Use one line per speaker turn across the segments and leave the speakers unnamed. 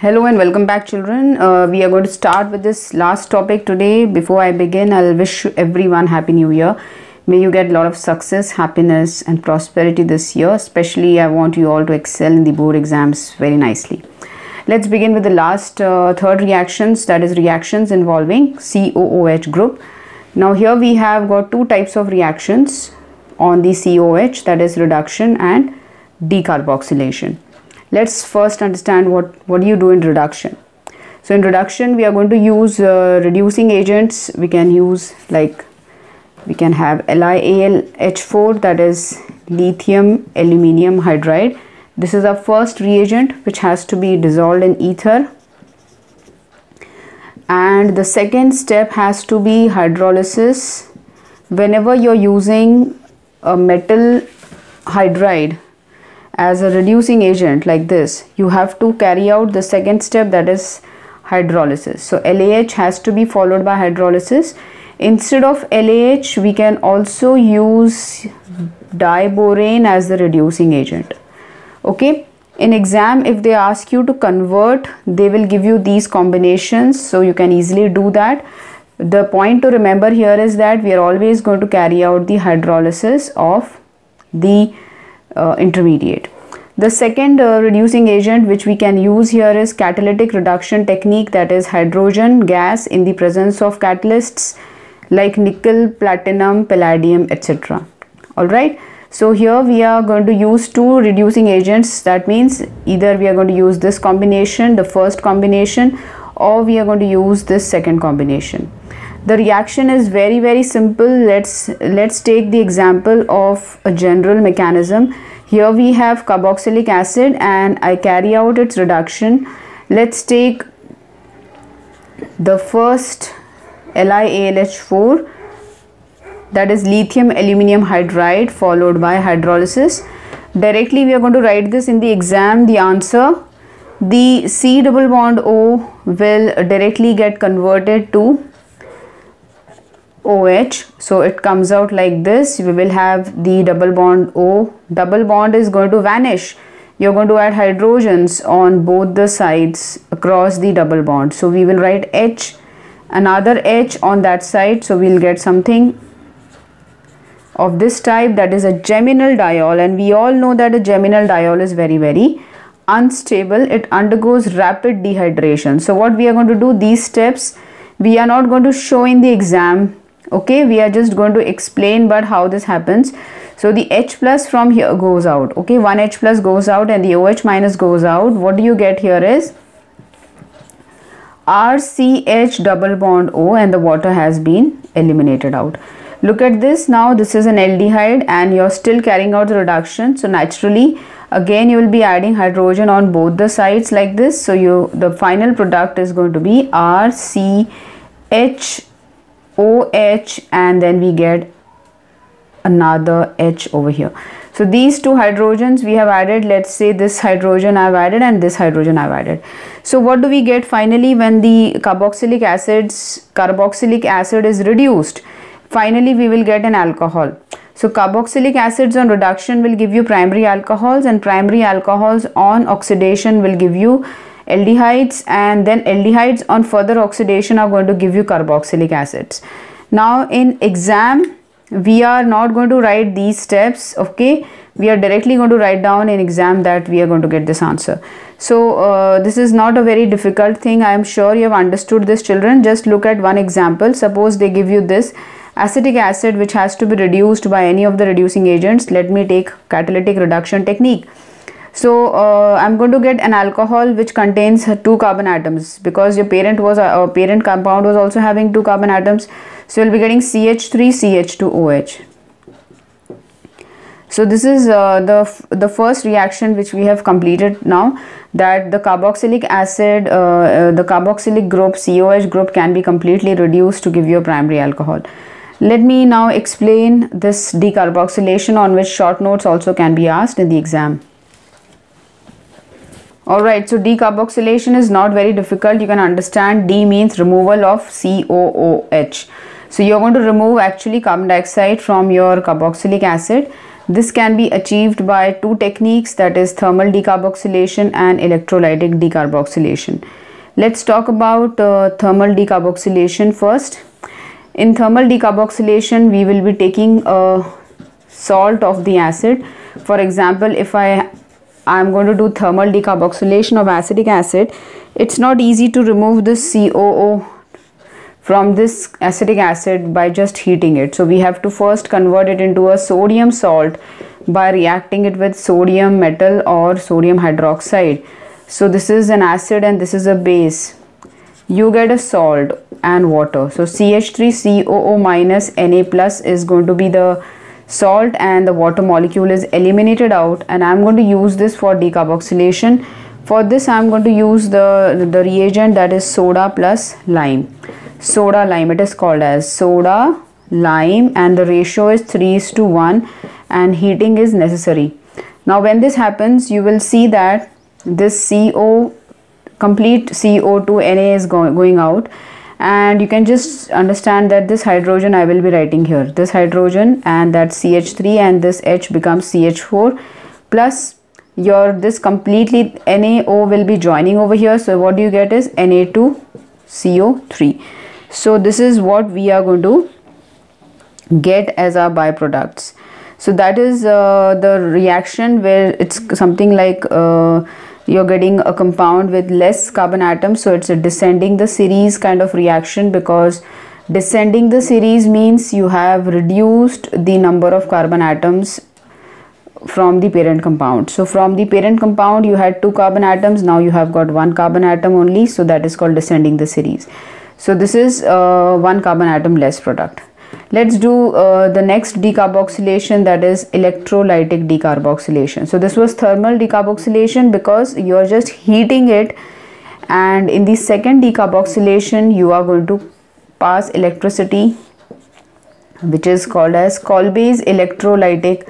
Hello and welcome back, children. We are going to start with this last topic today. Before I begin, I'll wish everyone Happy New Year. May you get a lot of success, happiness and prosperity this year. Especially, I want you all to excel in the board exams very nicely. Let's begin with the last third reactions, that is reactions involving COOH group. Now here we have got two types of reactions on the COOH, that is reduction and decarboxylation. Let's first understand what do you do in reduction. So in reduction we are going to use reducing agents. We can use we can have LiAlH4, that is lithium aluminium hydride. This is our first reagent which has to be dissolved in ether, and the second step has to be hydrolysis. Whenever you're using a metal hydride as a reducing agent like this, you have to carry out the second step, that is hydrolysis. So LAH has to be followed by hydrolysis. Instead of LAH, we can also use diborane as the reducing agent. Okay, in exam if they ask you to convert, they will give you these combinations, so you can easily do that. The point to remember here is that we are always going to carry out the hydrolysis of the intermediate. The second reducing agent which we can use here is catalytic reduction technique, that is hydrogen gas in the presence of catalysts like nickel, platinum, palladium, etc. Alright, so here we are going to use two reducing agents. That means either we are going to use this combination, the first combination, or we are going to use this second combination. The reaction is very simple. Let's take the example of a general mechanism. Here we have carboxylic acid and I carry out its reduction. Let's take the first LiAlH4, that is lithium aluminium hydride, followed by hydrolysis. Directly we are going to write this in the exam, the answer. The C double bond O will directly get converted to OH, so it comes out like this. We will have the double bond O. Double bond is going to vanish. You're going to add hydrogens on both the sides across the double bond. So we will write H, another H on that side. So we'll get something of this type, that is a geminal diol, and we all know that a geminal diol is very unstable. It undergoes rapid dehydration. So what we are going to do, these steps we are not going to show in the exam. Okay, we are just going to explain but how this happens. So the H plus from here goes out. Okay, one H plus goes out and the OH minus goes out. What do you get here is RCH double bond O, and the water has been eliminated out. Look at this now. This is an aldehyde and you're still carrying out the reduction. So naturally again you will be adding hydrogen on both the sides like this. So the final product is going to be RCH OH, and then we get another H over here. So these two hydrogens we have added. Let's say this hydrogen I've added and this hydrogen I've added. So what do we get finally when the carboxylic acid is reduced? Finally we will get an alcohol. So carboxylic acids on reduction will give you primary alcohols, and primary alcohols on oxidation will give you aldehydes, and then aldehydes on further oxidation are going to give you carboxylic acids. Now in exam we are not going to write these steps. Okay, we are directly going to write down in exam that we are going to get this answer. So this is not a very difficult thing. I am sure you have understood this, children. Just look at one example. Suppose they give you this acetic acid which has to be reduced by any of the reducing agents. Let me take catalytic reduction technique. So I'm going to get an alcohol which contains 2 carbon atoms, because your parent compound was also having 2 carbon atoms. So you'll be getting CH3 CH2OH. So this is the first reaction which we have completed now, that the carboxylic acid, the carboxylic group COH group can be completely reduced to give you a primary alcohol. Let me now explain this decarboxylation, on which short notes also can be asked in the exam. Alright, so decarboxylation is not very difficult. You can understand D means removal of COOH. So you're going to remove actually carbon dioxide from your carboxylic acid. This can be achieved by two techniques, that is thermal decarboxylation and electrolytic decarboxylation. Let's talk about thermal decarboxylation first. In thermal decarboxylation, we will be taking a salt of the acid. For example, if I am going to do thermal decarboxylation of acetic acid, it's not easy to remove this COO from this acetic acid by just heating it. So we have to first convert it into a sodium salt by reacting it with sodium metal or sodium hydroxide. So this is an acid and this is a base. You get a salt and water. So CH3COO minus Na plus is going to be the salt and the water molecule is eliminated out, and I'm going to use this for decarboxylation. For this I'm going to use the reagent, that is soda plus lime. Soda lime, it is called as soda lime, and the ratio is 3:1 and heating is necessary. Now when this happens, you will see that this complete CO2 Na is going out, and you can just understand that this hydrogen I will be writing here, this hydrogen, and that CH3, and this H becomes CH4 plus your this completely NaO will be joining over here. So what you get is Na2CO3. So this is what we are going to get as our byproducts. So that is the reaction where it's something like you're getting a compound with less carbon atoms. So it's a descending the series kind of reaction, because descending the series means you have reduced the number of carbon atoms from the parent compound. So from the parent compound you had 2 carbon atoms, now you have got 1 carbon atom only, so that is called descending the series. So this is 1 carbon atom less product. Let's do the next decarboxylation, that is electrolytic decarboxylation. So this was thermal decarboxylation because you are just heating it, and in the second decarboxylation you are going to pass electricity, which is called as Kolbe's electrolytic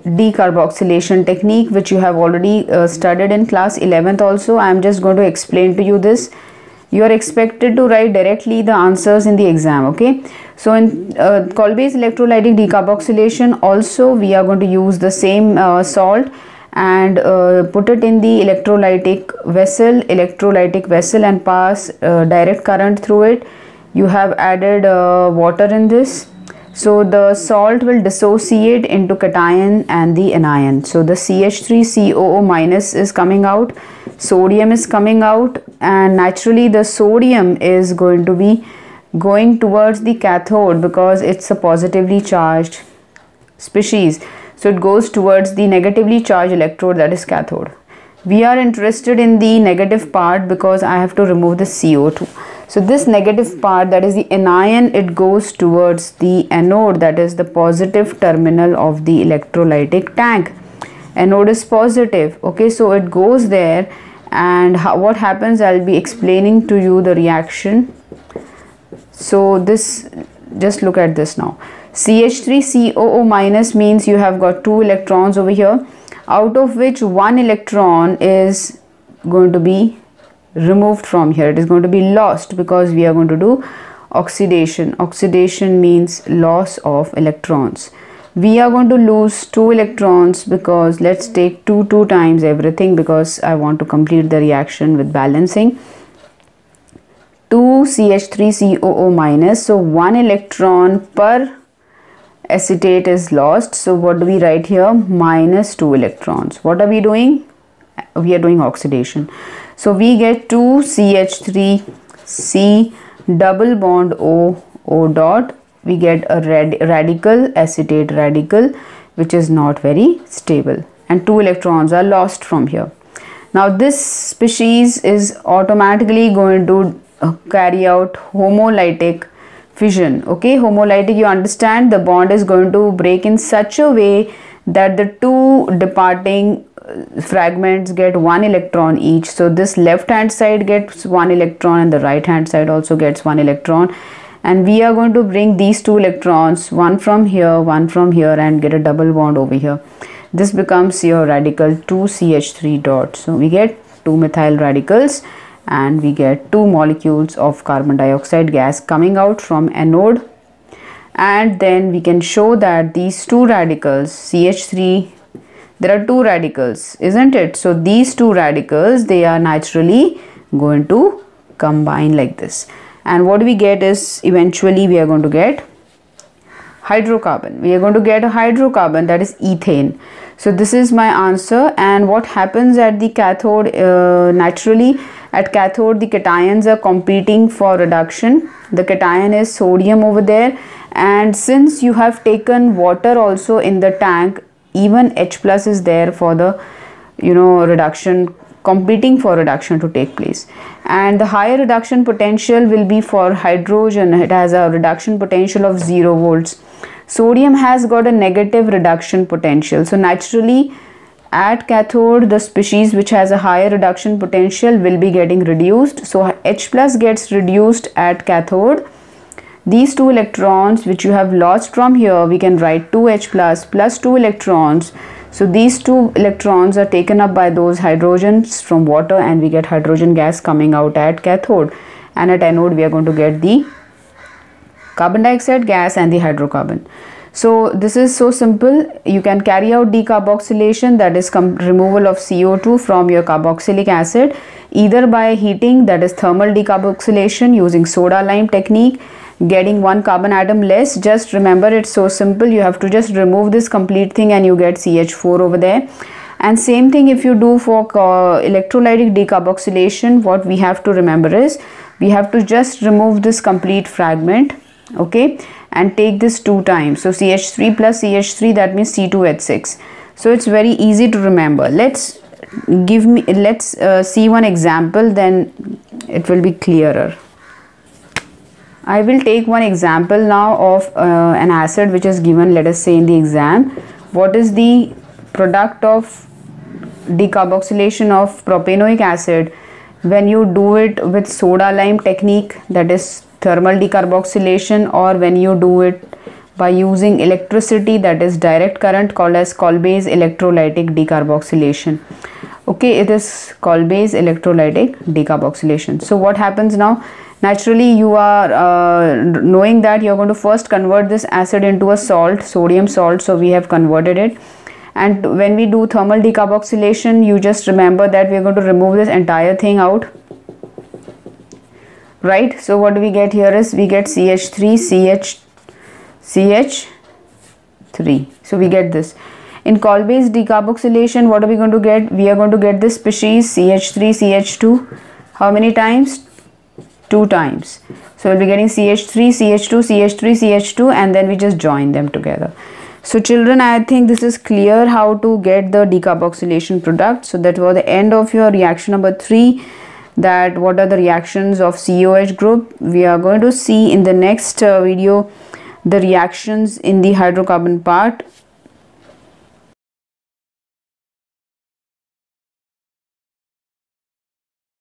decarboxylation technique, which you have already studied in class 11th also. I am just going to explain to you this. You are expected to write directly the answers in the exam, okay? So in Kolbe's electrolytic decarboxylation also we are going to use the same salt and put it in the electrolytic vessel and pass direct current through it. You have added water in this. So the salt will dissociate into cation and the anion. So the CH3COO minus is coming out, sodium is coming out, and naturally the sodium is going to be going towards the cathode because it's a positively charged species. So it goes towards the negatively charged electrode, that is cathode. We are interested in the negative part because I have to remove the CO2. So this negative part, that is the anion, it goes towards the anode, that is the positive terminal of the electrolytic tank. Anode is positive, okay, so it goes there, and what happens, I'll be explaining to you the reaction. So this, just look at this now. CH3COO minus means you have got 2 electrons over here, out of which 1 electron is going to be removed from here. It is going to be lost because we are going to do oxidation. Oxidation means loss of electrons. We are going to lose 2 electrons because let's take 2 times everything, because I want to complete the reaction with balancing. 2 CH3COO minus, so 1 electron per acetate is lost. So what do we write here? Minus 2 electrons. What are we doing? We are doing oxidation. So we get 2 CH3C double bond O dot. We get a radical, acetate radical, which is not very stable, and 2 electrons are lost from here. Now this species is automatically going to carry out homolytic fission, okay? Homolytic, you understand, the bond is going to break in such a way that the 2 departing fragments get 1 electron each. So this left hand side gets 1 electron and the right hand side also gets 1 electron, and we are going to bring these 2 electrons, one from here, one from here, and get a double bond over here. This becomes your radical 2CH3 dot. So we get 2 methyl radicals and we get 2 molecules of carbon dioxide gas coming out from anode, and then we can show that these two radicals CH3, there are two radicals, isn't it? So these two radicals, they are naturally going to combine like this, and what we get is eventually we are going to get hydrocarbon. We are going to get a hydrocarbon, that is ethane. So this is my answer. And what happens at the cathode, naturally at cathode the cations are competing for reduction. The cation is sodium over there, and since you have taken water also in the tank, even H plus is there for the reduction, competing for reduction to take place. And the higher reduction potential will be for hydrogen. It has a reduction potential of 0 volts. Sodium has got a negative reduction potential. So naturally at cathode the species which has a higher reduction potential will be getting reduced. So H plus gets reduced at cathode. These two electrons which you have lost from here, we can write 2H plus 2 electrons. So these two electrons are taken up by those hydrogens from water, and we get hydrogen gas coming out at cathode. And at anode we are going to get the carbon dioxide gas and the hydrocarbon. So this is so simple. You can carry out decarboxylation, that is removal of CO2 from your carboxylic acid, either by heating, that is thermal decarboxylation using soda lime technique, getting one carbon atom less. Just remember, it's so simple. You have to just remove this complete thing and you get CH4 over there. And same thing if you do for electrolytic decarboxylation, what we have to remember is we have to just remove this complete fragment, okay, and take this 2 times. So CH3 plus CH3, that means C2H6. So it's very easy to remember. Let's see one example, then it will be clearer. I will take one example now of an acid which is given, let us say, in the exam. What is the product of decarboxylation of propanoic acid when you do it with soda lime technique, that is thermal decarboxylation, or when you do it by using electricity, that is direct current, called as Kolbe's electrolytic decarboxylation. Okay, it is Kolbe's electrolytic decarboxylation. So what happens now? Naturally you are knowing that you are going to first convert this acid into a salt, sodium salt. So we have converted it, and when we do thermal decarboxylation, you just remember that we are going to remove this entire thing out, right? So what do we get here is we get CH3 CH3. So we get this. In Kolbe's decarboxylation, what are we going to get? We are going to get this species CH3 CH2. How many times? 2 times. So we'll be getting CH3 CH2 CH3 CH2, and then we just join them together. So children, I think this is clear how to get the decarboxylation product. So that was the end of your reaction number 3, that what are the reactions of COH group. We are going to see in the next video the reactions in the hydrocarbon part.